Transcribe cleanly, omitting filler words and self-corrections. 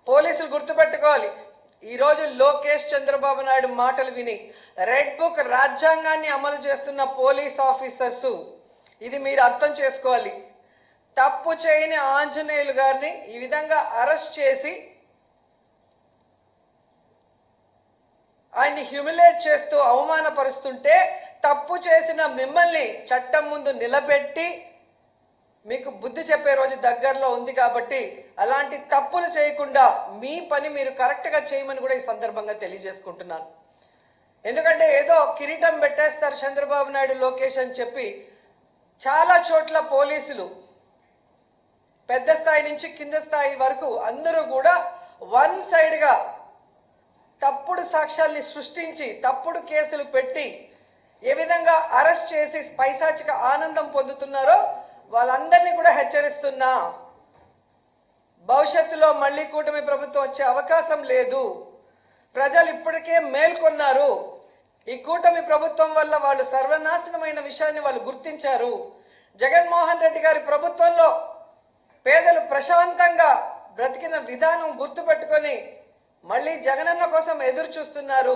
పోలీసులు గుర్తుపెట్టుకోవాలి, ఈరోజు లోకేష్ చంద్రబాబు నాయుడు మాటలు విని రెడ్ బుక్ రాజ్యాంగాన్ని అమలు చేస్తున్న పోలీస్ ఆఫీసర్స్, ఇది మీరు అర్థం చేసుకోవాలి. తప్పు చేయని ఆంజనేయులు గారిని ఈ విధంగా అరెస్ట్ చేసి ఆయన్ని హ్యూమిలేట్ చేస్తూ అవమానపరుస్తుంటే, తప్పు చేసిన మిమ్మల్ని చట్టం ముందు నిలబెట్టి మీకు బుద్ధి చెప్పే రోజు దగ్గరలో ఉంది. కాబట్టి అలాంటి తప్పులు చేయకుండా మీ పని మీరు కరెక్ట్గా చేయమని కూడా ఈ సందర్భంగా తెలియజేసుకుంటున్నాను. ఎందుకంటే ఏదో కిరీటం పెట్టేస్తారు చంద్రబాబు నాయుడు లోకేష్ అని చెప్పి చాలా చోట్ల పోలీసులు పెద్ద స్థాయి నుంచి కింద స్థాయి వరకు అందరూ కూడా వన్ సైడ్గా తప్పుడు సాక్ష్యాల్ని సృష్టించి తప్పుడు కేసులు పెట్టి ఏ విధంగా అరెస్ట్ చేసి పైశాచిక ఆనందం పొందుతున్నారో వాళ్ళందరినీ కూడా హెచ్చరిస్తున్నా. భవిష్యత్తులో మళ్ళీ కూటమి ప్రభుత్వం వచ్చే అవకాశం లేదు. ప్రజలు ఇప్పటికే మేల్కొన్నారు. ఈ కూటమి ప్రభుత్వం వల్ల వాళ్ళు సర్వనాశనమైన విషయాన్ని వాళ్ళు గుర్తించారు. జగన్మోహన్ రెడ్డి గారి ప్రభుత్వంలో పేదలు ప్రశాంతంగా బ్రతికిన విధానం గుర్తుపెట్టుకొని మళ్ళీ జగనన్న కోసం ఎదురు చూస్తున్నారు.